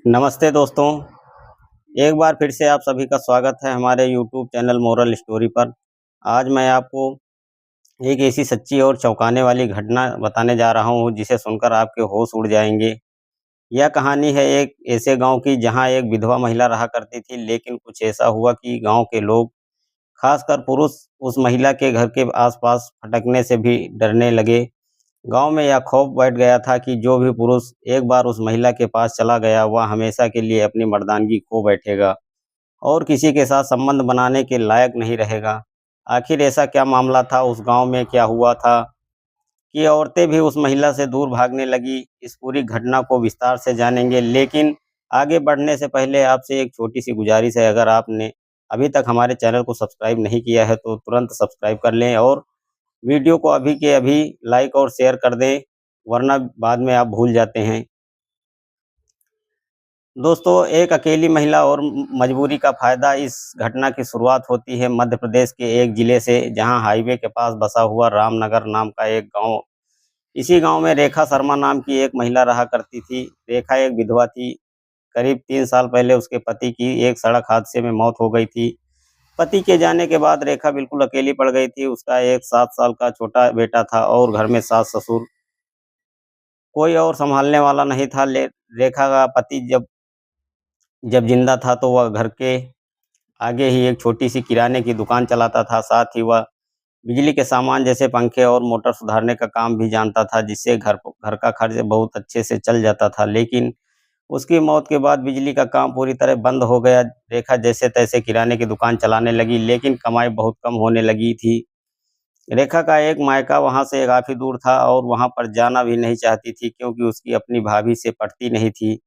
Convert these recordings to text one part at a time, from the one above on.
नमस्ते दोस्तों, एक बार फिर से आप सभी का स्वागत है हमारे यूट्यूब चैनल मोरल स्टोरी पर। आज मैं आपको एक ऐसी सच्ची और चौंकाने वाली घटना बताने जा रहा हूँ जिसे सुनकर आपके होश उड़ जाएँगे। यह कहानी है एक ऐसे गाँव की जहाँ एक विधवा महिला रहा करती थी, लेकिन कुछ ऐसा हुआ कि गाँव के लोग, खासकर पुरुष, उस महिला के घर के आस-पास फटकने से भी डरने लगे। गाँव में यह खौफ बैठ गया था कि जो भी पुरुष एक बार उस महिला के पास चला गया, वह हमेशा के लिए अपनी मर्दानगी खो बैठेगा और किसी के साथ संबंध बनाने के लायक नहीं रहेगा। आखिर ऐसा क्या मामला था, उस गाँव में क्या हुआ था कि औरतें भी उस महिला से दूर भागने लगी? इस पूरी घटना को विस्तार से जानेंगे, लेकिन आगे बढ़ने से पहले आपसे एक छोटी-सी गुजारिश है, अगर आपने अभी तक हमारे चैनल को सब्सक्राइब नहीं किया है, तो तुरंत सब्सक्राइब कर लें और वीडियो को अभी के अभी लाइक और शेयर कर दें, वरना बाद में आप भूल जाते हैं। दोस्तों, एक अकेली महिला और मजबूरी का फ़ायदा। इस घटना की शुरुआत होती है मध्य प्रदेश के एक ज़िले से, जहां हाईवे के पास बसा हुआ रामनगर नाम का एक गांव। इसी गांव में रेखा शर्मा नाम की एक महिला रहा करती थी। रेखा एक विधवा थी। करीब 3 साल पहले उसके पति की एक सड़क हादसे में मौत हो गई थी। पति के जाने के बाद रेखा बिल्कुल अकेली पड़ गई थी। उसका एक 7 साल का छोटा बेटा था और घर में सास-ससुर, कोई और सँभालने वाला नहीं था। ले रेखा का पति जब जब ज़िंदा था तो वह घर के आगे ही एक छोटी-सी किराने की दुकान चलाता था। साथ ही वह बिजली के सामान जैसे पंखे और मोटर सुधारने का काम भी जानता था, जिससे घर का खर्च बहुत अच्छे से चल जाता था। लेकिन उसकी मौत के बाद बिजली का काम पूरी तरह बंद हो गया। रेखा जैसे-तैसे किराने की दुकान चलाने लगी, लेकिन कमाई बहुत कम होने लगी थी। रेखा का एक मायका वहाँ से काफ़ी दूर था और वहाँ पर जाना भी नहीं चाहती थी, क्योंकि उसकी अपनी भाभी से पटती नहीं थी।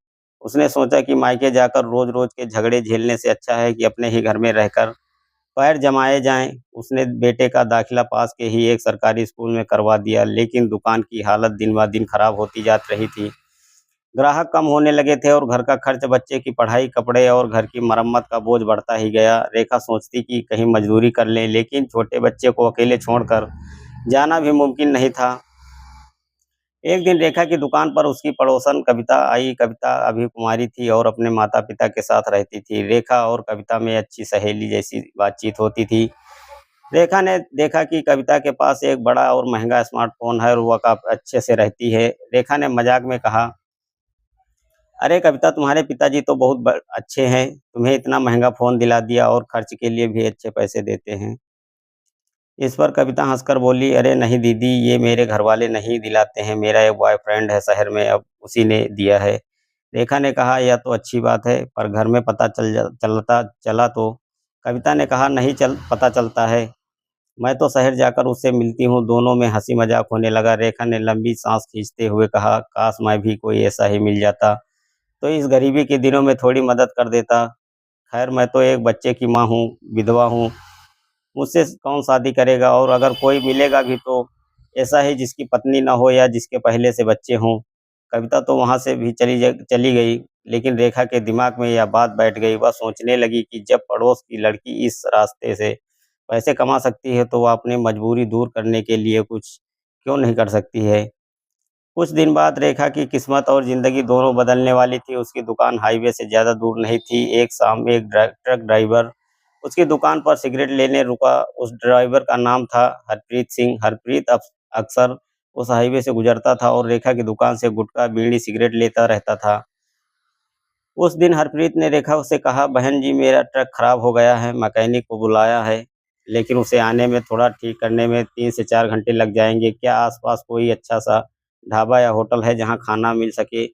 उसने सोचा कि मायके जाकर रोज़-रोज़ के झगड़े झेलने से अच्छा है कि अपने ही घर में रहकर पैर जमाए जाएँ। उसने बेटे का दाखिला पास के ही एक सरकारी स्कूल में करवा दिया, लेकिन दुकान की हालत दिन-ब-दिन खराब होती जात रही थी। ग्राहक कम होने लगे थे और घर का खर्च, बच्चे की पढ़ाई, कपड़े और घर की मरम्मत का बोझ बढ़ता ही गया। रेखा सोचती कि कहीं मजदूरी कर लें, लेकिन छोटे बच्चे को अकेले छोड़कर जाना भी मुमकिन नहीं था। एक दिन रेखा की दुकान पर उसकी पड़ोसन कविता आई। कविता अभी कुंवारी थी और अपने माता-पिता के साथ रहती थी। रेखा और कविता में अच्छी सहेली जैसी बातचीत होती थी। रेखा ने देखा कि कविता के पास एक बड़ा और महँगा स्मार्टफ़ोन है और वह काफ़ी अच्छे से रहती है। रेखा ने मज़ाक में कहा, "अरे कविता, तुम्हारे पिताजी तो बहुत अच्छे हैं, तुम्हें इतना महँगा फ़ोन दिला दिया और खर्च के लिए भी अच्छे पैसे देते हैं।" इस पर कविता हँसकर बोली, "अरे नहीं दीदी, ये मेरे घरवाले नहीं दिलाते हैं, मेरा एक बॉयफ्रेंड है शहर में, अब उसी ने दिया है।" रेखा ने कहा, "यह तो अच्छी बात है, पर घर में पता चला तो?" कविता ने कहा, "नहीं पता चलता है, मैं तो शहर जाकर उससे मिलती हूँ।" दोनों में हँसी-मज़ाक होने लगा। रेखा ने लंबी साँस खींचते हुए कहा, "काश मैं भी कोई ऐसा ही मिल जाता, तो इस गरीबी के दिनों में थोड़ी मदद कर देता। खैर मैं तो एक बच्चे की माँ हूँ, विधवा हूँ, मुझसे कौन शादी करेगा, और अगर कोई मिलेगा भी तो ऐसा ही जिसकी पत्नी ना हो या जिसके पहले से बच्चे हों।" कविता तो वहाँ से भी चली गई, लेकिन रेखा के दिमाग में यह बात बैठ गई। वह सोचने लगी कि जब पड़ोस की लड़की इस रास्ते से पैसे कमा सकती है, तो वह अपनी मजबूरी दूर करने के लिए कुछ क्यों नहीं कर सकती है। कुछ दिन बाद रेखा की किस्मत और ज़िंदगी दोनों बदलने वाली थी। उसकी दुकान हाईवे से ज़्यादा दूर नहीं थी। एक शाम एक ट्रक ड्राइवर उसकी दुकान पर सिगरेट लेने रुका। उस ड्राइवर का नाम था हरप्रीत सिंह। हरप्रीत अक्सर उस हाईवे से गुजरता था और रेखा की दुकान से गुटखा, बीड़ी, सिगरेट लेता रहता था। उस दिन हरप्रीत ने रेखा से कहा, "बहन जी, मेरा ट्रक खराब हो गया है, मैकेनिक को बुलाया है, लेकिन उसे आने में, थोड़ा ठीक करने में 3 से 4 घंटे लग जाएँगे। क्या आस-पास कोई अच्छा-सा ढाबा या होटल है जहाँ खाना मिल सके?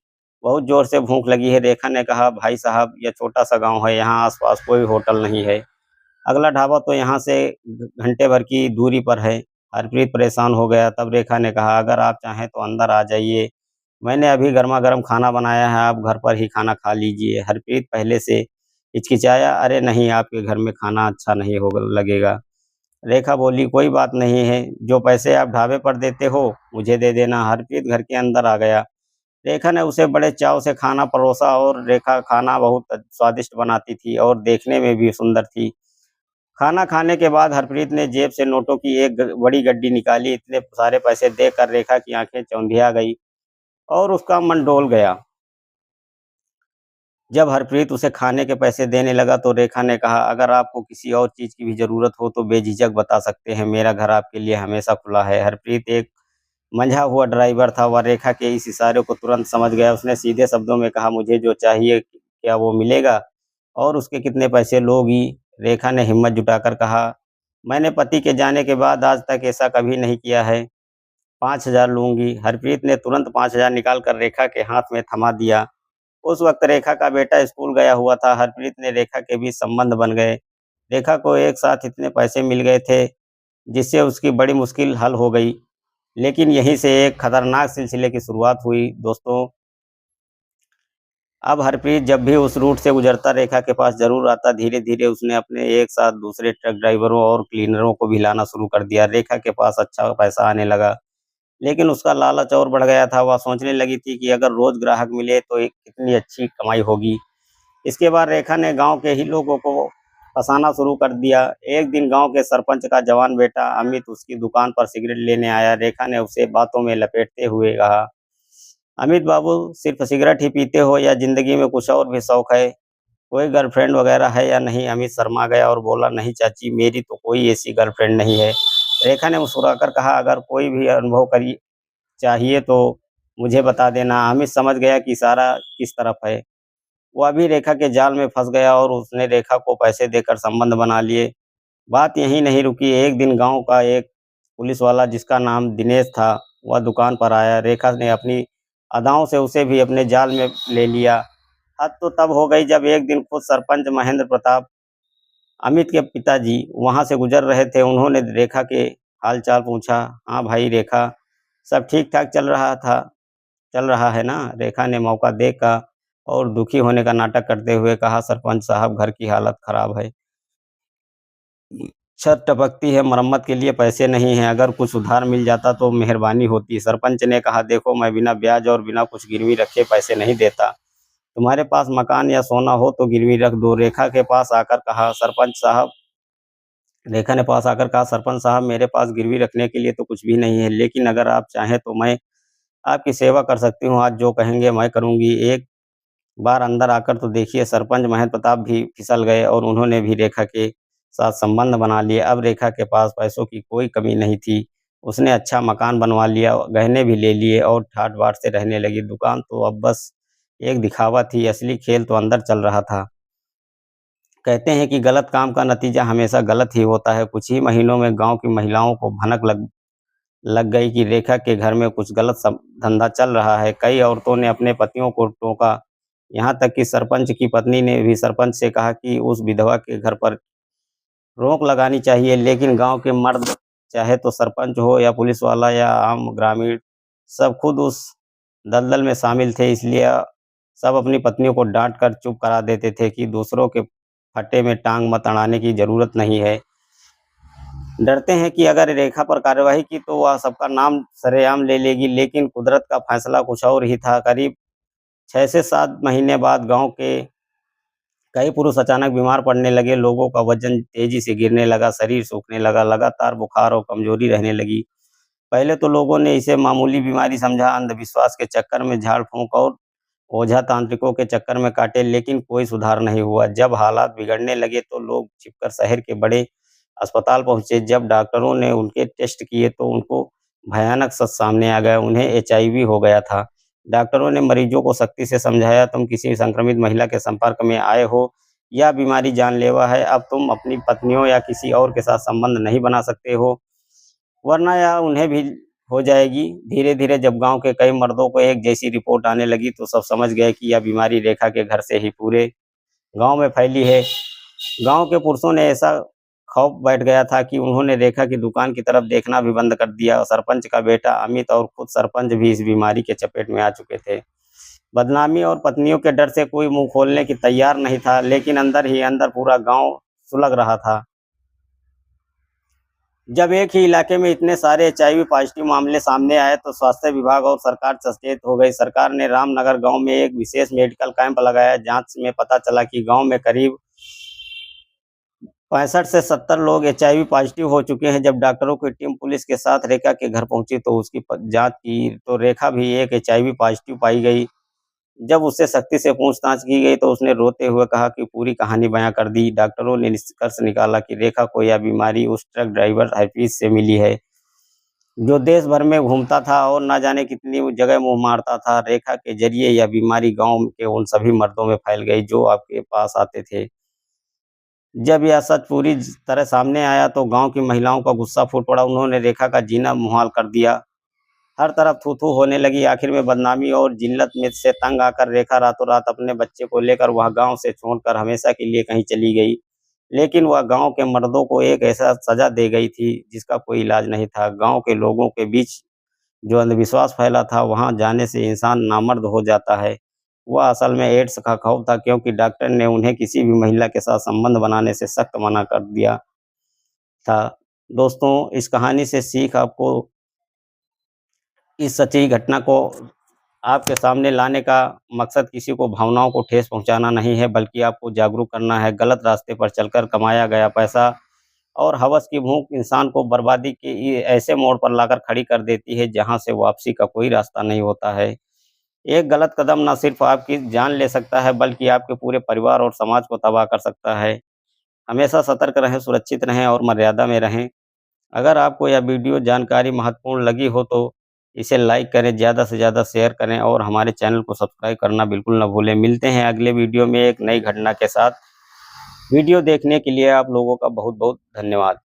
बहुत ज़ोर से भूख लगी है।" रेखा ने कहा, "भाई साहब, यह छोटा-सा गाँव है, यहाँ आस-पास कोई होटल नहीं है। अगला ढाबा तो यहाँ से घंटे भर की दूरी पर है।" हरप्रीत परेशान हो गया। तब रेखा ने कहा, "अगर आप चाहें तो अंदर आ जाइए, मैंने अभी गरमा-गरम खाना बनाया है, आप घर पर ही खाना खा लीजिए।" हरप्रीत पहले से हिचकिचाया, "अरे नहीं, आपके घर में खाना अच्छा नहीं होगा लगेगा।" रेखा बोली, "कोई बात नहीं है, जो पैसे आप ढाबे पर देते हो, मुझे दे देना।" हरप्रीत घर के अंदर आ गया। रेखा ने उसे बड़े चाव से खाना परोसा और रेखा खाना बहुत स्वादिष्ट बनाती थी और देखने में भी सुंदर थी। खाना खाने के बाद हरप्रीत ने जेब से नोटों की एक बड़ी गड्डी निकाली। इतने सारे पैसे देखकर रेखा की आंखें चौंधिया गई और उसका मन डोल गया। जब हरप्रीत उसे खाने के पैसे देने लगा तो रेखा ने कहा, अगर आपको किसी और चीज़ की भी ज़रूरत हो तो बेझिझक बता सकते हैं, मेरा घर आपके लिए हमेशा खुला है। हरप्रीत एक मंझा हुआ ड्राइवर था, वह रेखा के इस इशारे को तुरंत समझ गया। उसने सीधे शब्दों में कहा, मुझे जो चाहिए क्या वो मिलेगा और उसके कितने पैसे लोगी? रेखा ने हिम्मत जुटाकर कहा, मैंने पति के जाने के बाद आज तक ऐसा कभी नहीं किया है, 5,000 लूँगी। हरप्रीत ने तुरंत 5,000 निकाल कर रेखा के हाथ में थमा दिया। उस वक़्त रेखा का बेटा स्कूल गया हुआ था, हरप्रीत ने रेखा के बीच संबंध बन गए। रेखा को एक साथ इतने पैसे मिल गए थे, जिससे उसकी बड़ी मुश्किल हल हो गई। लेकिन यहीं से एक खतरनाक सिलसिले की शुरुआत हुई दोस्तों। अब हरप्रीत जब भी उस रूट से गुज़रता रेखा के पास ज़रूर आता। धीरे-धीरे उसने अपने एक साथ दूसरे ट्रक ड्राइवरों और क्लीनरों को भी लाना शुरू कर दिया। रेखा के पास अच्छा पैसा आने लगा, लेकिन उसका लालच और बढ़ गया था। वह सोचने लगी थी कि अगर रोज़ ग्राहक मिले तो एक कितनी अच्छी कमाई होगी। इसके बाद रेखा ने गाँव के ही लोगों को फँसाना शुरू कर दिया। एक दिन गाँव के सरपंच का जवान बेटा अमित उसकी दुकान पर सिगरेट लेने आया। रेखा ने उसे बातों में लपेटते हुए कहा, अमित बाबू, सिर्फ़ सिगरेट ही पीते हो या ज़िंदगी में कुछ और भी शौक है? कोई गर्लफ्रेंड वग़ैरह है या नहीं? अमित शर्मा गया और बोला, नहीं चाची, मेरी तो कोई ऐसी गर्लफ्रेंड नहीं है। रेखा ने मुस्कुराकर कहा, अगर कोई भी अनुभव करी चाहिए तो मुझे बता देना। अमित समझ गया कि इशारा किस तरफ है। वह भी रेखा के जाल में फँस गया और उसने रेखा को पैसे देकर संबंध बना लिए। बात यहीं नहीं रुकी। एक दिन गाँव का एक पुलिस वाला जिसका नाम दिनेश था, वह दुकान पर आया। रेखा ने अपनी अदाओं से उसे भी अपने जाल में ले लिया। हद तो तब हो गई जब एक दिन खुद सरपंच महेंद्र प्रताप, अमित के पिताजी, वहाँ से गुज़र रहे थे। उन्होंने रेखा के हाल-चाल पूछा। हाँ भाई रेखा, सब ठीक-ठाक चल रहा है ना? रेखा ने मौका देखा और दुखी होने का नाटक करते हुए कहा, सरपंच साहब, घर की हालत खराब है। छत टपकती है, मरम्मत के लिए पैसे नहीं हैं, अगर कुछ उधार मिल जाता तो मेहरबानी होती। सरपंच ने कहा, देखो, मैं बिना ब्याज और बिना कुछ गिरवी रखे पैसे नहीं देता। तुम्हारे पास मकान या सोना हो तो गिरवी रख दो। रेखा ने पास आकर कहा, सरपंच साहब, मेरे पास गिरवी रखने के लिए तो कुछ भी नहीं है, लेकिन अगर आप चाहें तो मैं आपकी सेवा कर सकती हूँ। आज जो कहेंगे मैं करूँगी। एक बार अंदर आकर तो देखिए। सरपंच महेंद्र प्रताप भी फिसल गए और उन्होंने भी रेखा के साथ संबंध बना लिए। अब रेखा के पास पैसों की कोई कमी नहीं थी। उसने अच्छा मकान बनवा लिया, गहने भी ले लिए और ठाट-बाट से रहने लगी। दुकान तो अब बस एक दिखावा थी, असली खेल तो अंदर चल रहा था। कहते हैं कि गलत काम का नतीजा हमेशा गलत ही होता है। कुछ ही महीनों में गाँव की महिलाओं को भनक लग लग गई कि रेखा के घर में कुछ गलत धंधा चल रहा है। कई औरतों ने अपने पतियों को टोका। यहाँ तक कि सरपंच की पत्नी ने भी सरपंच से कहा कि उस विधवा के घर पर रोक लगानी चाहिए। लेकिन गांव के मर्द, चाहे तो सरपंच हो या पुलिस वाला या आम ग्रामीण, सब खुद उस दलदल में शामिल थे। इसलिए सब अपनी पत्नियों को डांट कर चुप करा देते थे कि दूसरों के फट्टे में टांग मत अड़ाने की जरूरत नहीं है। डरते हैं कि अगर रेखा पर कार्रवाई की तो वह सबका नाम सरेआम ले लेगी। लेकिन कुदरत का फैसला कुछ और ही था। करीब 6 से 7 महीने बाद गांव के कई पुरुष अचानक बीमार पड़ने लगे। लोगों का वजन तेजी से गिरने लगा, शरीर सूखने लगा, लगातार बुखार और कमजोरी रहने लगी। पहले तो लोगों ने इसे मामूली बीमारी समझा, अंधविश्वास के चक्कर में झाड़ फूंक और ओझा तांत्रिकों के चक्कर में काटे, लेकिन कोई सुधार नहीं हुआ। जब हालात बिगड़ने लगे तो लोग छिपकर शहर के बड़े अस्पताल पहुंचे। जब डॉक्टरों ने उनके टेस्ट किए तो उनको भयानक सच सामने आ गया, उन्हें एचआईवी हो गया था। डॉक्टरों ने मरीजों को सख्ती से समझाया, तुम किसी संक्रमित महिला के संपर्क में आए हो, यह बीमारी जानलेवा है। अब तुम अपनी पत्नियों या किसी और के साथ संबंध नहीं बना सकते हो, वरना यह उन्हें भी हो जाएगी। धीरे-धीरे जब गाँव के कई मर्दों को एक जैसी रिपोर्ट आने लगी तो सब समझ गए कि यह बीमारी रेखा के घर से ही पूरे गाँव में फैली है। गाँव के पुरुषों ने ऐसा खौफ बैठ गया था कि उन्होंने रेखा की दुकान की तरफ देखना भी बंद कर दिया। सरपंच का बेटा अमित और खुद सरपंच भी इस बीमारी के चपेट में आ चुके थे। बदनामी और पत्नियों के डर से कोई मुँह खोलने की तैयार नहीं था, लेकिन अंदर ही अंदर पूरा गाँव सुलग रहा था। जब एक ही इलाके में इतने सारे एचआईवी पॉजिटिव मामले सामने आए तो स्वास्थ्य विभाग और सरकार सचेत हो गई। सरकार ने रामनगर गांव में एक विशेष मेडिकल कैंप लगाया। जांच में पता चला कि गांव में करीब 65 से 70 लोग एचआईवी पॉजिटिव हो चुके हैं। जब डॉक्टरों की टीम पुलिस के साथ रेखा के घर पहुंची तो उसकी जांच की तो रेखा भी एक एचआईवी पॉजिटिव पाई गई। जब उससे सख्ती से पूछताछ की गई तो उसने रोते हुए कहा कि पूरी कहानी बयां कर दी। डॉक्टरों ने निष्कर्ष निकाला कि रेखा को यह बीमारी उस ट्रक ड्राइवर हाफिज से मिली है, जो देश भर में घूमता था और ना जाने कितनी जगह मुँह मारता था। रेखा के ज़रिए यह बीमारी गाँव के उन सभी मर्दों में फैल गई जो आपके पास आते थे। जब यह सच पूरी तरह सामने आया तो गाँव की महिलाओं का गुस्सा फूट पड़ा। उन्होंने रेखा का जीना मुहाल कर दिया। हर तरफ थू-थू होने लगी। आखिर में बदनामी और जिल्लत में से तंग आकर रेखा रातों-रात अपने बच्चे को लेकर वह गाँव से छोड़कर हमेशा के लिए कहीं चली गई। लेकिन वह गाँव के मर्दों को एक ऐसा सज़ा दे गई थी जिसका कोई इलाज नहीं था। गाँव के लोगों के बीच जो अंधविश्वास फैला था, वहाँ जाने से इंसान नामर्द हो जाता है, वह असल में एड्स का खौफ था, क्योंकि डॉक्टर ने उन्हें किसी भी महिला के साथ संबंध बनाने से सख्त मना कर दिया था। दोस्तों, इस कहानी से सीख आपको इस सच्ची घटना को आपके सामने लाने का मकसद किसी को भावनाओं को ठेस पहुँचाना नहीं है, बल्कि आपको जागरूक करना है। गलत रास्ते पर चलकर कमाया गया पैसा और हवस की भूख इंसान को बर्बादी के ऐसे मोड़ पर लाकर खड़ी कर देती है, जहाँ से वापसी का कोई रास्ता नहीं होता है। एक गलत कदम ना सिर्फ आपकी जान ले सकता है, बल्कि आपके पूरे परिवार और समाज को तबाह कर सकता है। हमेशा सतर्क रहें, सुरक्षित रहें और मर्यादा में रहें। अगर आपको यह वीडियो जानकारी महत्वपूर्ण लगी हो तो इसे लाइक करें, ज़्यादा से ज़्यादा शेयर करें और हमारे चैनल को सब्सक्राइब करना बिल्कुल ना भूलें। मिलते हैं अगले वीडियो में एक नई घटना के साथ। वीडियो देखने के लिए आप लोगों का बहुत-बहुत धन्यवाद।